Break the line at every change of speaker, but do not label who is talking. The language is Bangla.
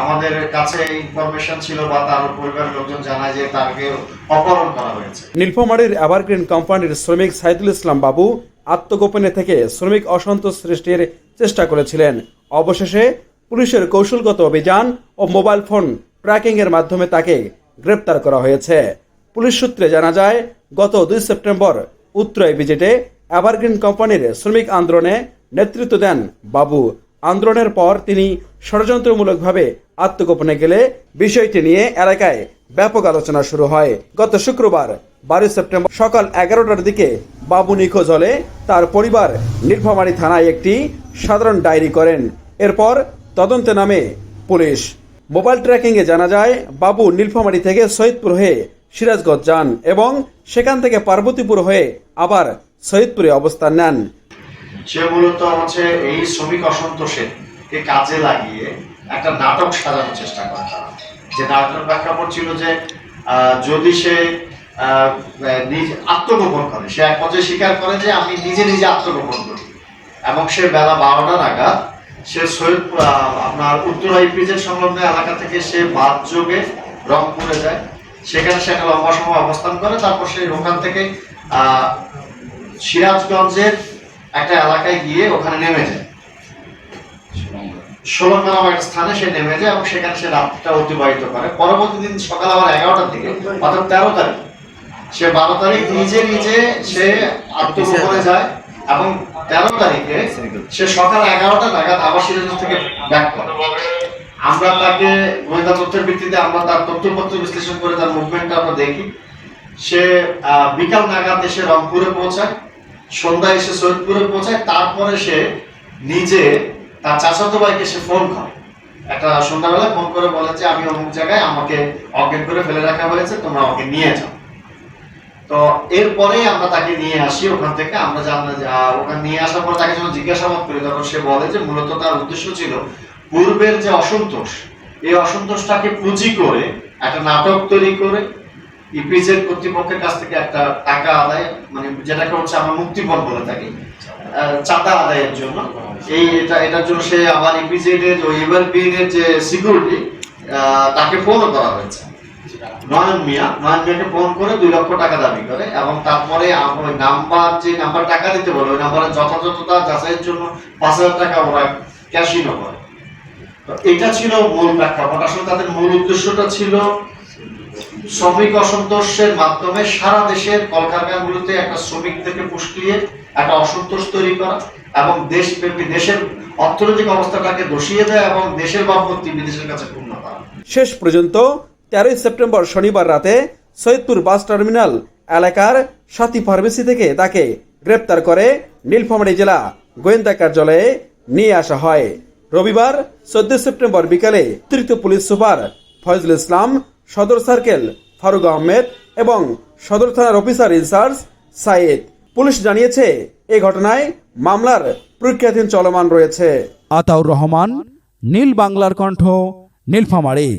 আমাদের কাছে ইনফরমেশন ছিল বা তার পরিবারের লোকজন জানায় যে তাকে অপহরণ করা হয়েছে।
নীলফামারীর এভারগ্রিন কোম্পানির শ্রমিক সাইদুল ইসলাম বাবু আত্মগোপনে থেকে শ্রমিক অসন্তোষ সৃষ্টির চেষ্টা করেছিলেন। অবশেষে পুলিশের কৌশলগত অভিযান ও মোবাইল ফোন ট্র্যাকিংয়ের মাধ্যমে তাকে গ্রেপ্তার করা হয়েছে। পুলিশ সূত্রে জানা যায়, গত 2 সেপ্টেম্বর উত্তরায় বিজেটে এভারগ্রিন কোম্পানির শ্রমিক আন্দোলনে নেতৃত্ব দেন বাবু। আন্দোলনের পর তিনি ষড়যন্ত্রমূলকভাবে আত্মগোপনে গেলে বিষয়টি নিয়ে এলাকায় ব্যাপক আলোচনা শুরু হয়। গত শুক্রবার 12 সেপ্টেম্বর সকাল 11টার দিকে বাবু নিখোঁজ হলে তার পরিবার নীলফামারী থানায় একটি সাধারণ ডায়েরি করেন। এরপর তদন্তে নামে পুলিশ। মোবাইল ট্র্যাকিংয়ে জানা যায়, বাবু নীলফামারী থেকে সৈয়দপুর হয়ে সিরাজগঞ্জ যান এবং সেখান থেকে পার্বতীপুর হয়ে আবার সৈয়দপুরে অবস্থান নেন।
সে মূলত হচ্ছে এই শ্রমিক অসন্তোষকে কাজে লাগিয়ে একটা নাটক সাজানোর চেষ্টা করে। যে নাটকের প্রেক্ষাপট ছিল যে যদি সে আত্মগোপন করে, সে এক পর্যায়ে স্বীকার করে যে আমি নিজে নিজে আত্মগোপন করি, এবং সে বেলা 12টা নাগাদ সে আপনার উত্তরা ব্রিজের সংলগ্ন এলাকা থেকে সে বাস যোগে রংপুরে যায়। সেখানে সে একটা লম্বা সময় অবস্থান করে। তারপর সে ওখান থেকে সিরাজগঞ্জের একটা এলাকায় গিয়ে ওখানে নেমে যায়, ষোলঙ্গা নামক একটা স্থানে সে নেমে যায় এবং সেখানে সে রাতটা অতিবাহিত করে। পরবর্তী দিন সকাল আবার 11টার দিকে, অর্থাৎ 13 তারিখ, সে 12 তারিখ নিজে নিজে সে আত্মগোপনে যায় এবং 13 তারিখে সে সকাল 11টা নাগাদ আবার সিরাজগঞ্জ থেকে ব্যাক করে। আমরা তাকে গোয়েন্দা তথ্যের ভিত্তিতে আমরা তার তথ্যপত্র বিশ্লেষণ করে তার মুভমেন্টটা আমরা দেখি। সে বিকাল নাগাদ এসে রংপুরে পৌঁছায়, সন্ধ্যায় এসে সৈয়দপুরে পৌঁছায়। তারপরে সে নিজে তার চাচাতো ভাইকে সে ফোন করে, একটা সন্ধ্যাবেলায় ফোন করে বলে যে আমি অমুক জায়গায়, আমাকে অজ্ঞান করে ফেলে রাখা হয়েছে, তোমরা আমাকে নিয়ে যাও। তো এরপরেই আমরা তাকে নিয়ে আসি ওখান থেকে। আমরা জানলাম যে ওখানে নিয়ে আসার পর তাকে যখন জিজ্ঞাসাবাদ করি, তখন সে বলে যে মূলত তার উদ্দেশ্য ছিল পূর্বের যে অসন্তোষ, এই অসন্তোষটাকে পুঁজি করে একটা নাটক তৈরি করে ইপিজেড কর্তৃপক্ষের কাছ থেকে একটা টাকা আদায়, মানে যেটাকে হচ্ছে আমরা মুক্তিপণ বলে থাকি, চাঁদা আদায়ের জন্য। এটার জন্য সে আবার ইপিজেড এর ওই এভারগ্রিনের যে সিকিউরিটি, তাকে ফোনও করা হয়েছে। নয়নমিয়াকে ফোন করে 2 লক্ষ টাকা দাবি করে এবং তারপরে ওই যে নাম্বার টাকা দিতে বলে, ওই নাম্বারের যথাযথতা যাচাইয়ের জন্য 5,000 টাকা ওরা ক্যাশিংও করে। তো এটা ছিল মূল প্রেক্ষাপট। আসলে তাদের মূল উদ্দেশ্যটা ছিল শ্রমিক অসন্তোষের মাধ্যমে সারা দেশের কলকারখানাগুলোতে একটা শ্রমিকদেরকে পুষলিয়ে একটা অসন্তোষ তৈরি করা এবং দেশব্যাপী দেশের অর্থনৈতিক অবস্থাটাকে দোষিয়ে দেয় এবং দেশের ভাবমূর্তি বিদেশের কাছে পূর্ণ করা।
শেষ পর্যন্ত 13 সেপ্টেম্বর শনিবার রাতে সৈয়দপুর বাস টার্মিনাল এলাকার সাথী ফার্মেসি থেকে তাকে গ্রেপ্তার করে নীলফামারী জেলা গোয়েন্দা কার্যালয়ে নিয়ে আসা হয়। রবিবার 14 সেপ্টেম্বর বিকালে অতিরিক্ত পুলিশ সুপার ফয়জুল ইসলাম, সদর সার্কেল ফারুক আহমেদ এবং সদর থানার অফিসার ইনচার্জ সাইদ। পুলিশ জানিয়েছে এই ঘটনায় মামলার প্রক্রিয়াধীন চলমান রয়েছে।
আতাউর রহমান, নীল বাংলার কণ্ঠ, নীলফামারী।